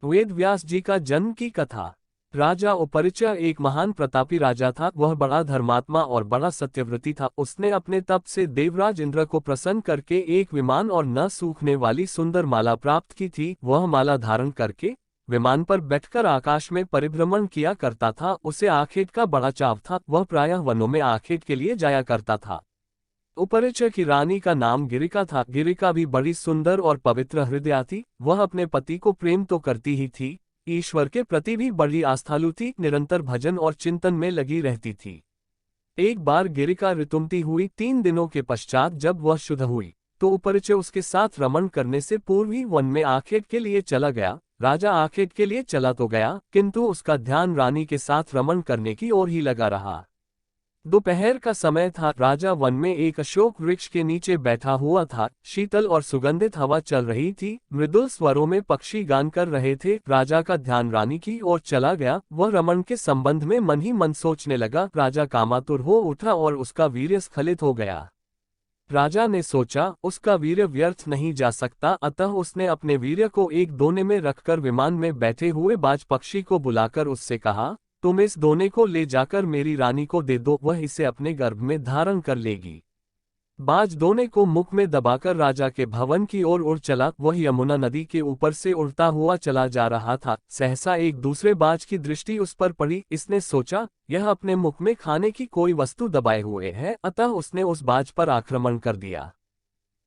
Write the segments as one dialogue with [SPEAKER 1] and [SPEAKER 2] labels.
[SPEAKER 1] वेद व्यास जी का जन्म की कथा। राजा उपरिचय एक महान प्रतापी राजा था। वह बड़ा धर्मात्मा और बड़ा सत्यव्रती था। उसने अपने तप से देवराज इंद्र को प्रसन्न करके एक विमान और न सूखने वाली सुंदर माला प्राप्त की थी। वह माला धारण करके विमान पर बैठकर आकाश में परिभ्रमण किया करता था। उसे आखेट का बड़ा चाव था। वह प्रायः वनों में आखेट के लिए जाया करता था। उपरिचय की रानी का नाम गिरिका था। गिरिका भी बड़ी सुंदर और पवित्र हृदया थी। वह अपने पति को प्रेम तो करती ही थी, ईश्वर के प्रति भी बड़ी आस्थालु थी। निरंतर भजन और चिंतन में लगी रहती थी। एक बार गिरिका ऋतुमती हुई। 3 दिनों के पश्चात जब वह शुद्ध हुई तो उपरिचय उसके साथ रमण करने से पूर्व ही वन में आखेट के लिए चला गया। राजा आखेट के लिए चला तो गया, किंतु उसका ध्यान रानी के साथ रमण करने की ओर ही लगा रहा। दोपहर का समय था। राजा वन में एक अशोक वृक्ष के नीचे बैठा हुआ था। शीतल और सुगंधित हवा चल रही थी। मृदुल स्वरों में पक्षी गान कर रहे थे। राजा का ध्यान रानी की ओर चला गया। वह रमण के संबंध में मन ही मन सोचने लगा। राजा कामातुर हो उठा और उसका वीर्य स्खलित हो गया। राजा ने सोचा उसका वीर्य व्यर्थ नहीं जा सकता, अतः उसने अपने वीर्य को एक दोने में रखकर विमान में बैठे हुए बाज पक्षी को बुलाकर उससे कहा, तुम इस दोने को ले जाकर मेरी रानी को दे दो, वह इसे अपने गर्भ में धारण कर लेगी। बाज दोने को मुख में दबाकर राजा के भवन की ओर उड़ चला। वह यमुना नदी के ऊपर से उड़ता हुआ चला जा रहा था। सहसा एक दूसरे बाज की दृष्टि उस पर पड़ी। इसने सोचा यह अपने मुख में खाने की कोई वस्तु दबाए हुए है, अतः उसने उस बाज पर आक्रमण कर दिया।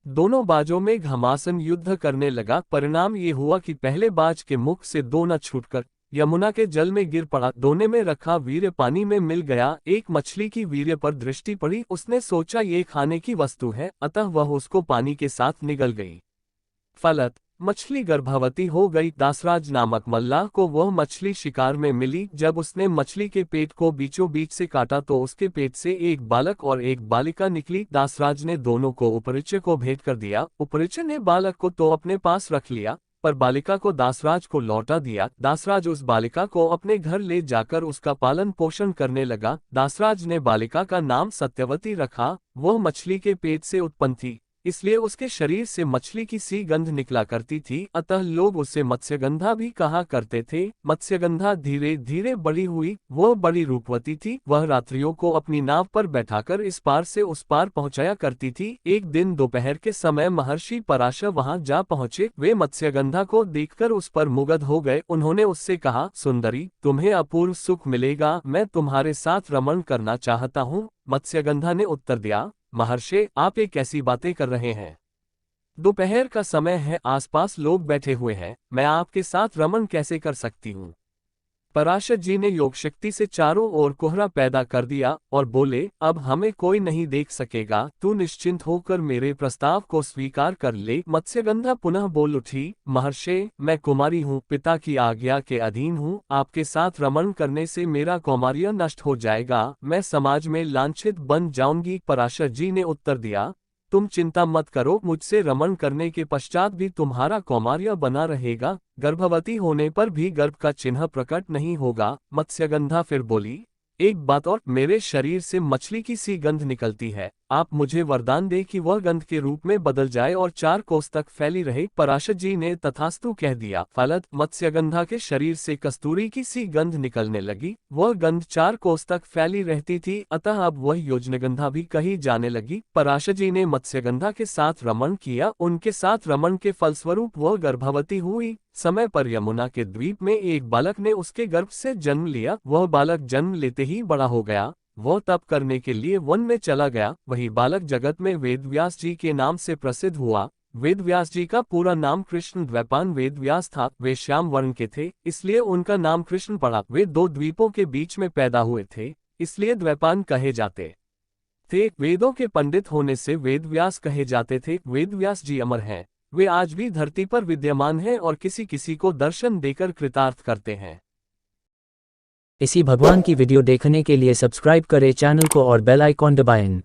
[SPEAKER 1] दोनों बाजों में घमासान युद्ध करने लगा। परिणाम ये हुआ कि पहले बाज के मुख से दोना छूटकर यमुना के जल में गिर पड़ा। दोने में रखा वीर्य पानी में मिल गया। एक मछली की वीर्य पर दृष्टि पड़ी। उसने सोचा ये खाने की वस्तु है, अतः वह उसको पानी के साथ निगल गई। फलत मछली गर्भवती हो गई। दासराज नामक मल्लाह को वह मछली शिकार में मिली। जब उसने मछली के पेट को बीचों बीच से काटा तो उसके पेट से एक बालक और एक बालिका निकली। दासराज ने दोनों को उपरिचय को भेंट कर दिया। उपरिचय ने बालक को तो अपने पास रख लिया, पर बालिका को दासराज को लौटा दिया। दासराज उस बालिका को अपने घर ले जाकर उसका पालन पोषण करने लगा। दासराज ने बालिका का नाम सत्यवती रखा। वह मछली के पेट से उत्पन्न थी, इसलिए उसके शरीर से मछली की सी गंध निकला करती थी, अतः लोग उसे मत्स्यगंधा भी कहा करते थे। मत्स्यगंधा धीरे धीरे बड़ी हुई। वह बड़ी रूपवती थी। वह रात्रियों को अपनी नाव पर बैठाकर इस पार से उस पार पहुंचाया करती थी। एक दिन दोपहर के समय महर्षि पराशर वहां जा पहुंचे। वे मत्स्यगंधा को देखकर उस पर मुग्ध हो गए। उन्होंने उससे कहा, सुंदरी, तुम्हें अपूर्व सुख मिलेगा, मैं तुम्हारे साथ रमण करना चाहता हूँ। मत्स्यगंधा ने उत्तर दिया, महर्षि, आप ये कैसी बातें कर रहे हैं? दोपहर का समय है, आसपास लोग बैठे हुए हैं, मैं आपके साथ रमण कैसे कर सकती हूँ? पराशर जी ने योग शक्ति से चारों ओर कोहरा पैदा कर दिया और बोले, अब हमें कोई नहीं देख सकेगा, तू निश्चिंत होकर मेरे प्रस्ताव को स्वीकार कर ले। मत्स्यगंधा पुनः बोल उठी, महर्षि, मैं कुमारी हूँ, पिता की आज्ञा के अधीन हूँ, आपके साथ रमण करने से मेरा कौमार्य नष्ट हो जाएगा, मैं समाज में लांछित बन जाऊंगी। पराशर जी ने उत्तर दिया, तुम चिंता मत करो, मुझसे रमण करने के पश्चात भी तुम्हारा कौमार्य बना रहेगा। गर्भवती होने पर भी गर्भ का चिन्ह प्रकट नहीं होगा। मत्स्यगंधा फिर बोली, एक बात और, मेरे शरीर से मछली की सी गंध निकलती है, आप मुझे वरदान दे कि वह गंध के रूप में बदल जाए और 4 कोस तक फैली रहे। पराशर जी ने तथास्तु कह दिया। फलत मत्स्यगंधा के शरीर से कस्तूरी की सी गंध निकलने लगी। वह गंध 4 कोस तक फैली रहती थी, अतः अब वह योजनगंधा भी कही जाने लगी। पराशर जी ने मत्स्यगंधा के साथ रमण किया। उनके साथ रमण के फलस्वरूप वह गर्भवती हुई। समय पर यमुना के द्वीप में एक बालक ने उसके गर्भ से जन्म लिया। वह बालक जन्म लेते ही बड़ा हो गया। वह तप करने के लिए वन में चला गया। वही बालक जगत में वेदव्यास जी के नाम से प्रसिद्ध हुआ। वेदव्यास जी का पूरा नाम कृष्ण द्वैपायन वेदव्यास था। वे श्याम वर्ण के थे, इसलिए उनका नाम कृष्ण पड़ा। वे 2 द्वीपों के बीच में पैदा हुए थे, इसलिए द्वैपायन कहे जाते थे। वेदों के पंडित होने से वेदव्यास कहे जाते थे। वेदव्यास जी अमर हैं, वे आज भी धरती पर विद्यमान हैं और किसी किसी को दर्शन देकर कृतार्थ करते हैं।
[SPEAKER 2] इसी भगवान की वीडियो देखने के लिए सब्सक्राइब करें चैनल को और बेल आइकॉन दबाएं।